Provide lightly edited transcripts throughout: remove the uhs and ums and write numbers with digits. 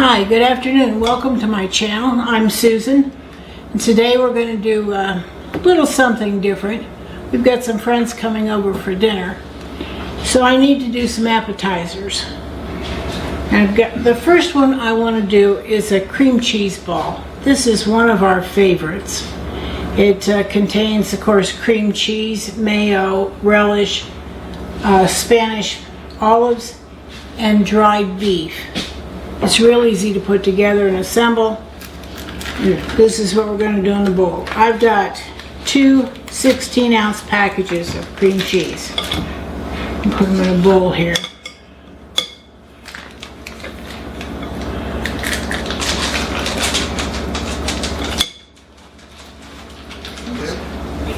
Hi, good afternoon. Welcome to my channel. I'm Susan, and today we're going to do a little something different. We've got some friends coming over for dinner, so I need to do some appetizers. And I've got the first one I want to do is a cream cheese ball. This is one of our favorites. It contains, of course, cream cheese, mayo, relish, Spanish olives, and dried beef. It's real easy to put together and assemble. This is what we're going to do in the bowl. I've got two 16-ounce packages of cream cheese. I'll put them in a bowl here. Get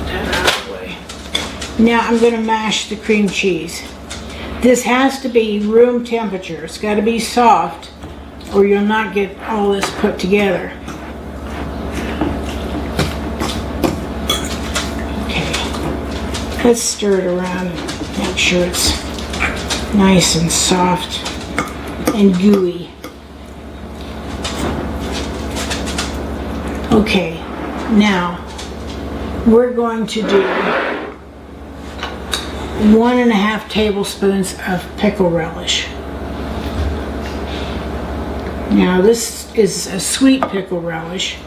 that out of the way. Now I'm going to mash the cream cheese. This has to be room temperature. It's got to be soft, or you'll not get all this put together. Okay, let's stir it around and make sure it's nice and soft and gooey. Okay, now we're going to do 1.5 tablespoons of pickle relish. Now this is a sweet pickle relish,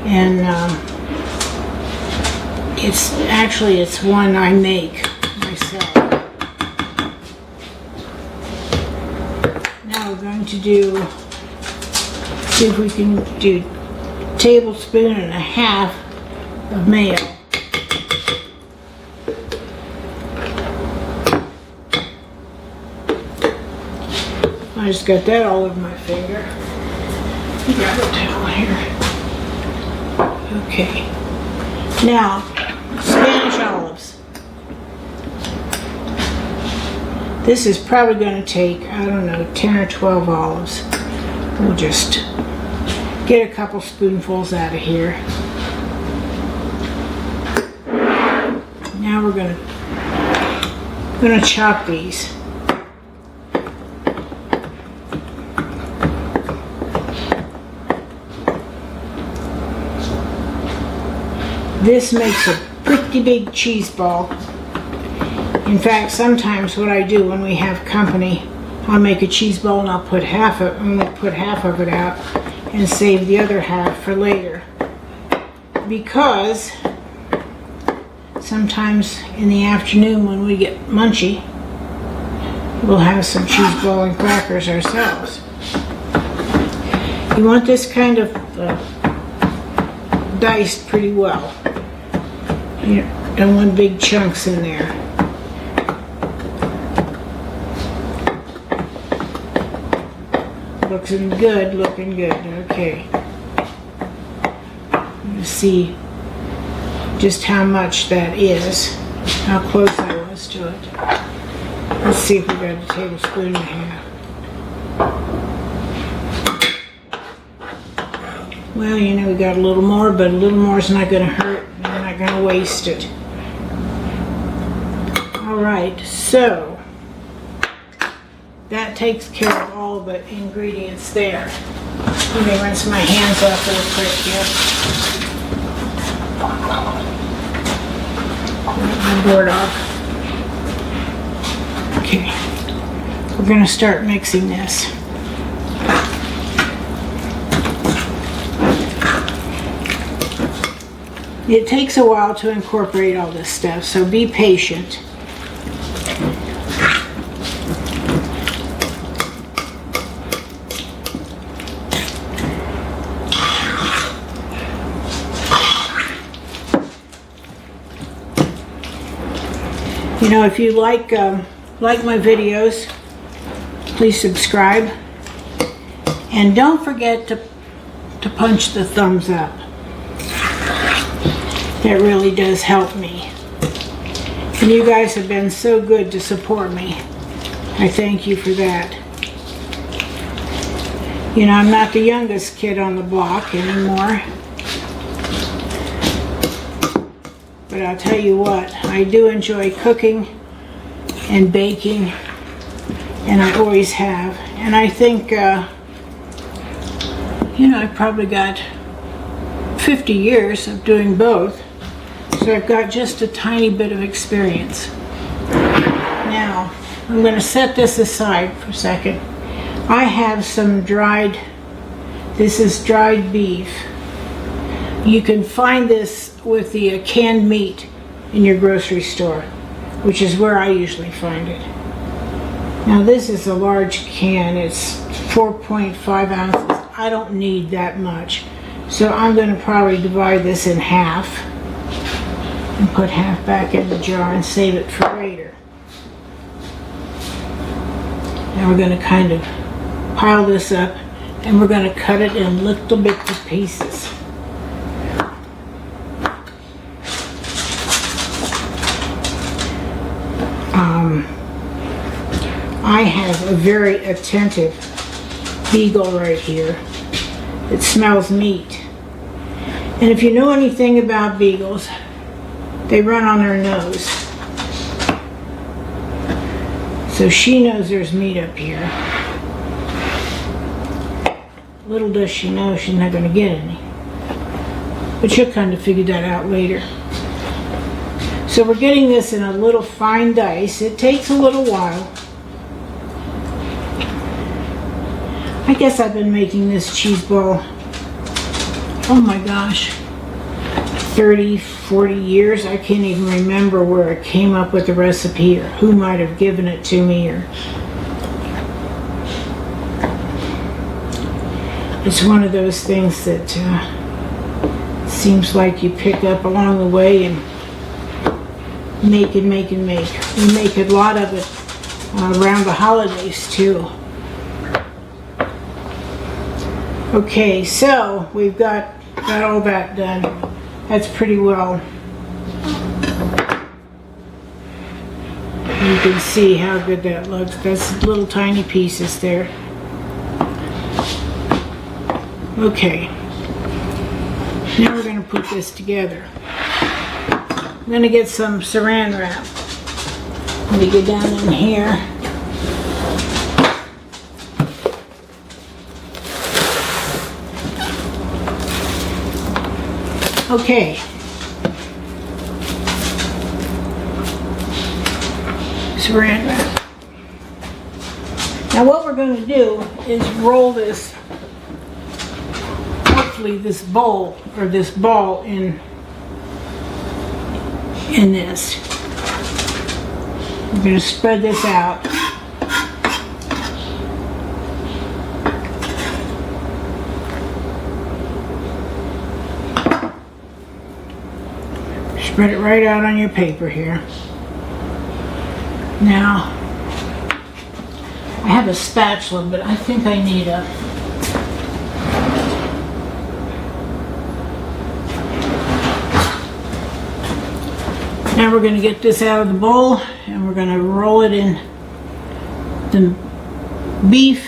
and it's one I make myself. Now we're going to see if we can do 1.5 tablespoons of mayo. I just got that all over my finger. Grab a towel here. Okay. Now, Spanish olives. This is probably going to take, I don't know, 10 or 12 olives. We'll just get a couple spoonfuls out of here. Now we're going to chop these. This makes a pretty big cheese ball. In fact, sometimes what I do when we have company, I'll make a cheese ball and I'll put half of it out and save the other half for later. Because sometimes in the afternoon when we get munchy, we'll have some cheese ball and crackers ourselves. You want this kind of diced pretty well. You don't want big chunks in there. Looking good, looking good. Okay. Let's see just how much that is, how close I was to it. Let's see if we got 1.5 tablespoons. Well, you know, we got a little more, but a little more is not going to hurt. I'm not going to waste it. Alright, so that takes care of all the ingredients there. Let me rinse my hands off real quick here. Get my board off. Okay, we're going to start mixing this. It takes a while to incorporate all this stuff, so be patient. You know, if you like my videos, please subscribe, and don't forget to punch the thumbs up. That really does help me. And you guys have been so good to support me. I thank you for that. You know, I'm not the youngest kid on the block anymore. But I'll tell you what, I do enjoy cooking and baking, and I always have. And I think You know, I've probably got 50 years of doing both, so I've got just a tiny bit of experience. Now, I'm going to set this aside for a second. I have some this is dried beef. You can find this with the canned meat in your grocery store, which is where I usually find it. Now this is a large can, it's 4.5 ounces. I don't need that much. So I'm going to probably divide this in half and put half back in the jar and save it for later. Now we're going to kind of pile this up and we're going to cut it in little bits of pieces. I have a very attentive beagle right here. It smells meat. And if you know anything about beagles, they run on their nose. So she knows there's meat up here. Little does she know she's not going to get any. But she'll kind of figure that out later. So we're getting this in a little fine dice. It takes a little while. I guess I've been making this cheese ball, oh my gosh, 30, 40 years. I can't even remember where I came up with the recipe or who might have given it to me. It's one of those things that seems like you pick up along the way and make and make and make. We make a lot of it around the holidays too. Okay, so we've got all that done. That's pretty well. You can see how good that looks. That's little tiny pieces there. Okay. Now we're going to put this together. I'm going to get some saran wrap. Let me get down in here. Okay. Saran wrap. Now what we're going to do is roll this, hopefully this bowl or this ball in this. We're going to spread this out. Spread it right out on your paper here. Now, I have a spatula, but I think I need a Now we're going to get this out of the bowl and we're going to roll it in the beef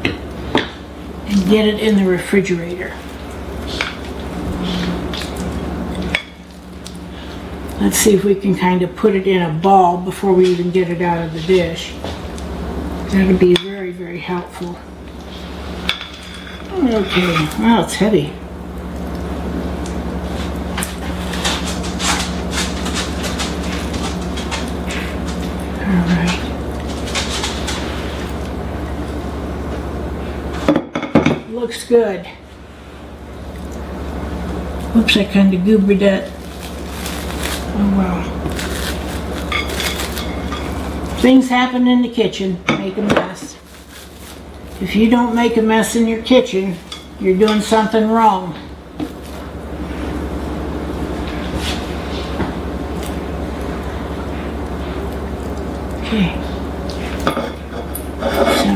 and get it in the refrigerator. Let's see if we can kind of put it in a ball before we even get it out of the dish. That would be very, very helpful. Okay, wow, it's heavy. All right. Looks good. Oops, I kind of goobered that. Oh well. Things happen in the kitchen. Make a mess. If you don't make a mess in your kitchen, you're doing something wrong. Okay. So,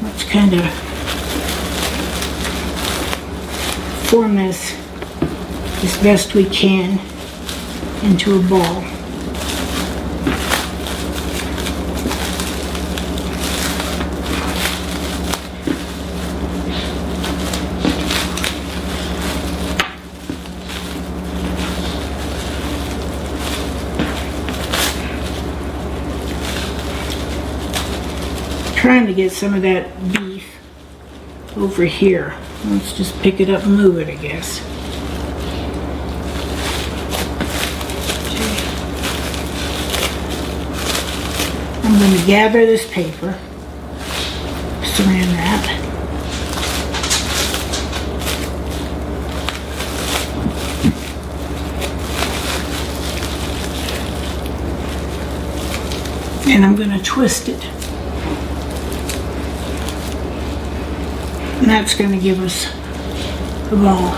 let's kind of form this as best we can into a ball. Trying to get some of that beef over here. Let's just pick it up and move it, I guess. I'm going to gather this paper, saran wrap. And I'm going to twist it. And that's going to give us a ball.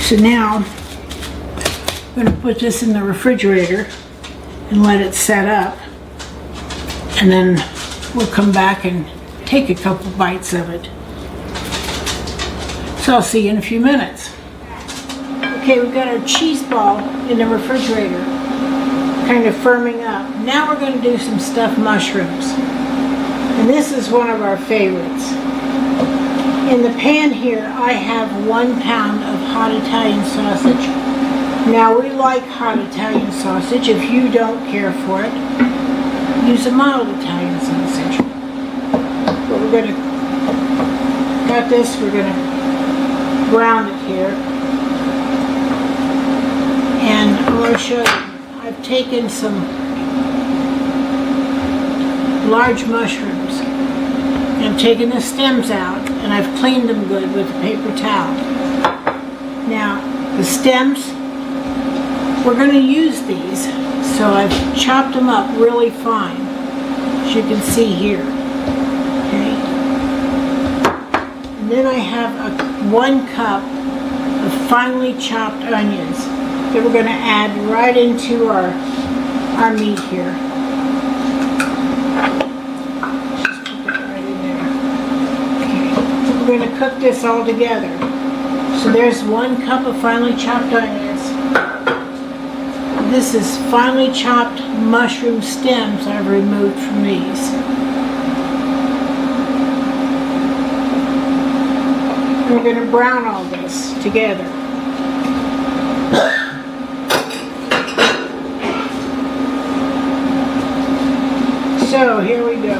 So now, I'm going to put this in the refrigerator and let it set up. And then we'll come back and take a couple bites of it. So I'll see you in a few minutes. Okay, we've got our cheese ball in the refrigerator, kind of firming up. Now we're going to do some stuffed mushrooms. And this is one of our favorites. In the pan here, I have 1 pound of hot Italian sausage. Now we like hot Italian sausage. If you don't care for it, use a mild Italian sausage. But we're going to got this, we're going to brown it here. And I'm going to show you. I've taken some large mushrooms and I've taken the stems out and I've cleaned them good with a paper towel. Now the stems, we're going to use these, so I've chopped them up really fine, as you can see here. Okay. And then I have 1 cup of finely chopped onions that we're going to add right into our meat here. Just put that right in there. Okay. We're going to cook this all together. So there's 1 cup of finely chopped onions. This is finely chopped mushroom stems I've removed from these. We're going to brown all this together. So here we go.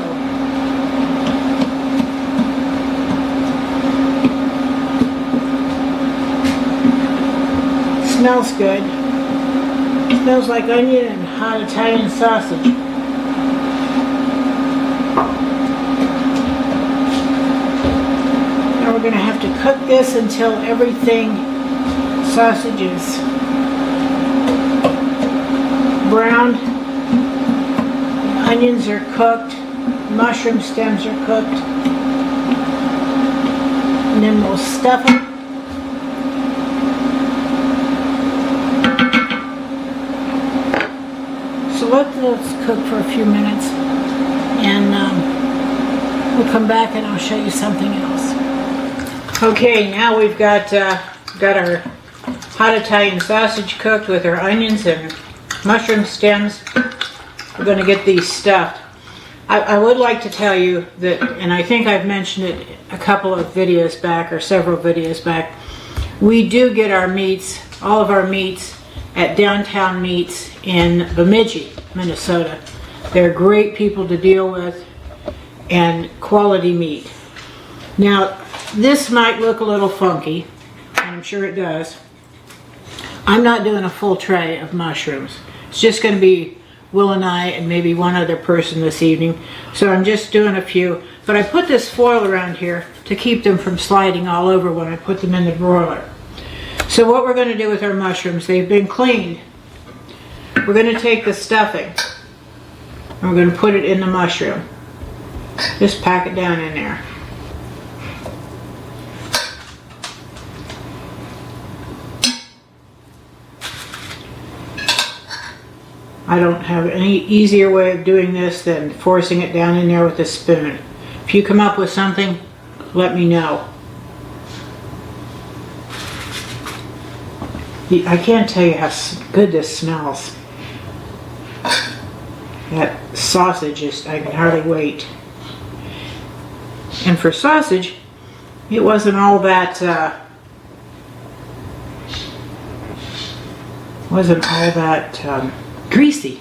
Smells good. Smells like onion and hot Italian sausage. Now we're going to have to cook this until everything, sausage is browned. Onions are cooked, mushroom stems are cooked, and then we'll stuff them. So let's cook for a few minutes, and we'll come back and I'll show you something else. Okay, now we've got our hot Italian sausage cooked with our onions and mushroom stems. We're going to get these stuffed. I would like to tell you that, and I think I've mentioned it a couple of videos back, or several videos back, we do get our meats, all of our meats, at Downtown Meats in Bemidji, Minnesota. They're great people to deal with and quality meat. Now, this might look a little funky, and I'm sure it does. I'm not doing a full tray of mushrooms. It's just going to be Will and I and maybe one other person this evening. So I'm just doing a few. But I put this foil around here to keep them from sliding all over when I put them in the broiler. So what we're going to do with our mushrooms, they've been cleaned. We're going to take the stuffing and we're going to put it in the mushroom. Just pack it down in there. I don't have any easier way of doing this than forcing it down in there with a spoon. If you come up with something, let me know. I can't tell you how good this smells. That sausage is, I can hardly wait. And for sausage, it wasn't all that, greasy.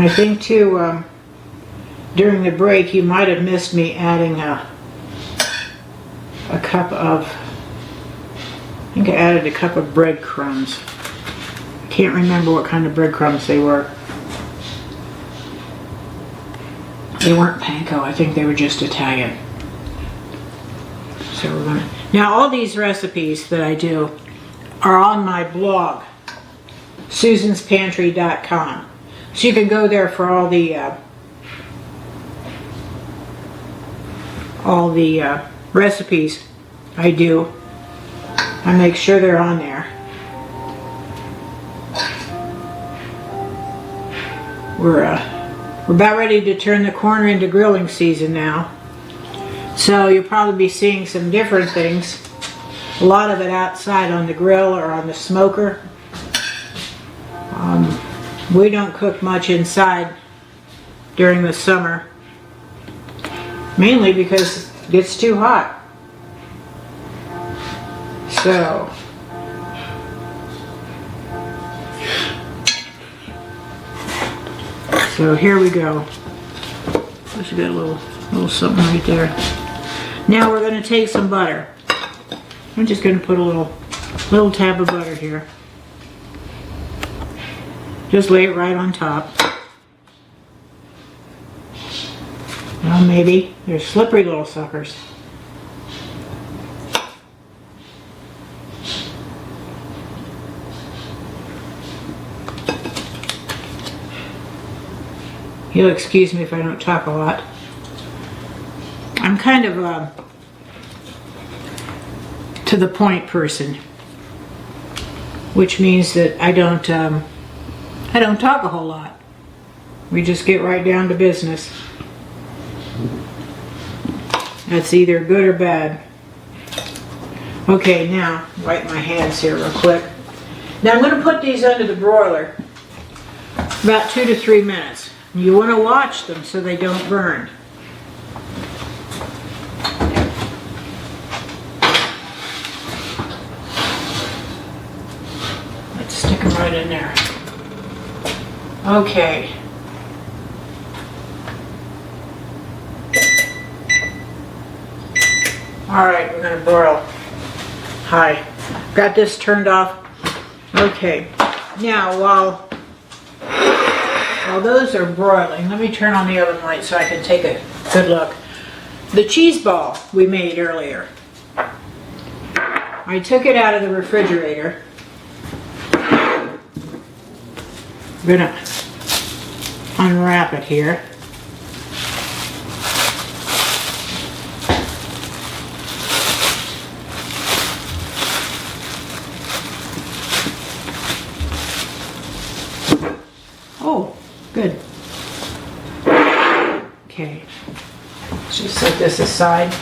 I think too, during the break, you might have missed me adding a cup of, I think I added a cup of breadcrumbs. Can't remember what kind of breadcrumbs they were. They weren't panko, I think they were just Italian. So we're gonna, now all these recipes that I do are on my blog, susanspantry.com. So you can go there for all the recipes I do. I make sure they're on there. We're about ready to turn the corner into grilling season now. So you'll probably be seeing some different things. A lot of it outside on the grill or on the smoker. We don't cook much inside during the summer, mainly because it gets too hot. So here we go. Just got a little something right there. Now we're going to take some butter. I'm just going to put a little tab of butter here. Just lay it right on top. Well, maybe. They're slippery little suckers. You'll excuse me if I don't talk a lot. I'm kind of to the point person, which means that I don't talk a whole lot. We just get right down to business. That's either good or bad. Okay, now wipe my hands here real quick. Now I'm going to put these under the broiler about 2 to 3 minutes. You want to watch them so they don't burn. Let's stick them right in there. Okay. Alright, we're going to broil. Hi. Got this turned off. Okay. Now, while those are broiling, let me turn on the oven light so I can take a good look. The cheese ball we made earlier. I took it out of the refrigerator. I'm going to unwrap it here. Oh, good. Okay, let's just set this aside.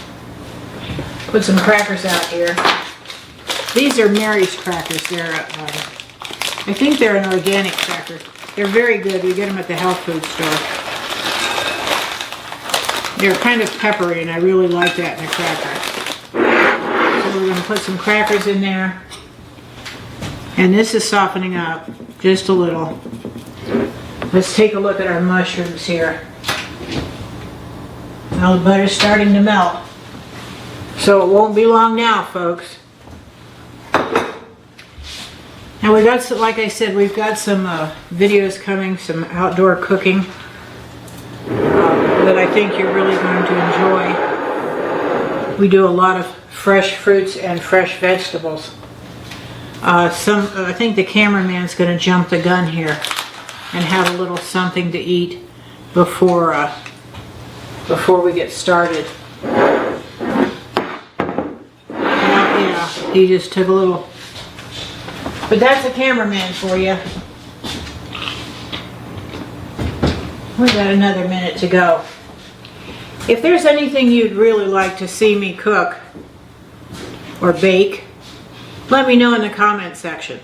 Put some crackers out here. These are Mary's crackers. They're, I think they're an organic cracker. They're very good. You get them at the health food store. They're kind of peppery, and I really like that in a cracker. So we're going to put some crackers in there. And this is softening up just a little. Let's take a look at our mushrooms here. Now the butter's starting to melt. So it won't be long now, folks. Now we got some, like I said, we've got some videos coming, some outdoor cooking that I think you're really going to enjoy. We do a lot of fresh fruits and fresh vegetables. I think the cameraman's going to jump the gun here and have a little something to eat before we get started. Yeah, he just took a little. But that's a cameraman for you. We've got another minute to go. If there's anything you'd really like to see me cook or bake, let me know in the comment section.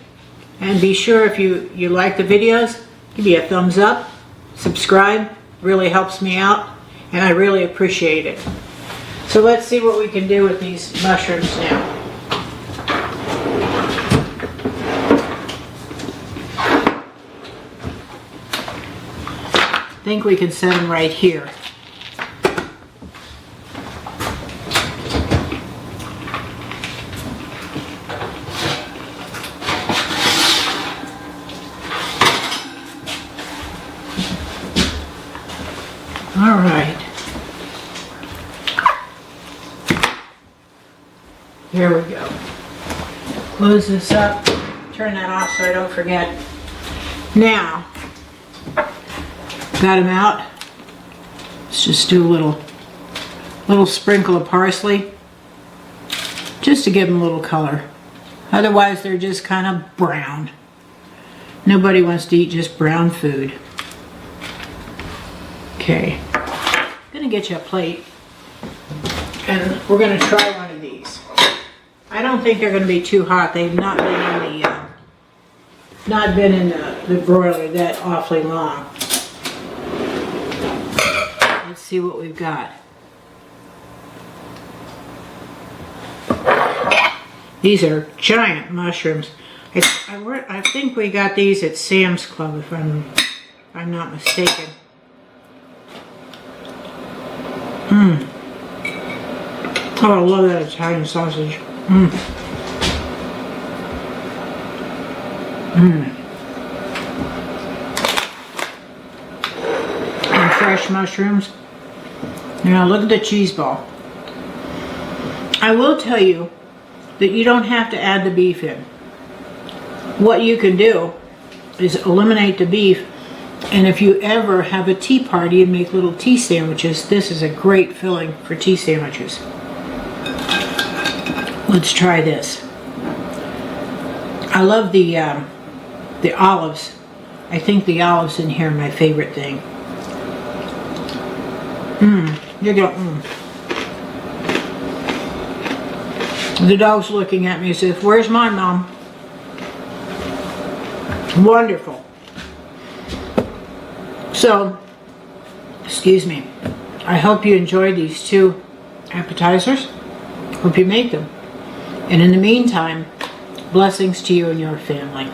And be sure if you like the videos, give me a thumbs up, subscribe, really helps me out, and I really appreciate it. So let's see what we can do with these mushrooms now. think we can set them right here. All right. Here we go. Close this up. Turn that off so I don't forget. Now, got them out. Let's just do a little sprinkle of parsley, just to give them a little color. Otherwise, they're just kind of brown. Nobody wants to eat just brown food. Okay, I'm gonna get you a plate, and we're gonna try one of these. I don't think they're gonna be too hot. They've not been in the broiler that awfully long. Let's see what we've got. These are giant mushrooms. I think we got these at Sam's Club, if I'm not mistaken. Oh, I love that Italian sausage. And fresh mushrooms. Now look at the cheese ball. I will tell you that you don't have to add the beef in. What you can do is eliminate the beef, and if you ever have a tea party and make little tea sandwiches, this is a great filling for tea sandwiches. Let's try this. I love the olives. I think the olives in here are my favorite thing. The dog's looking at me and says, "Where's my mom?" Wonderful. So, excuse me. I hope you enjoyed these two appetizers. Hope you make them. And in the meantime, blessings to you and your family.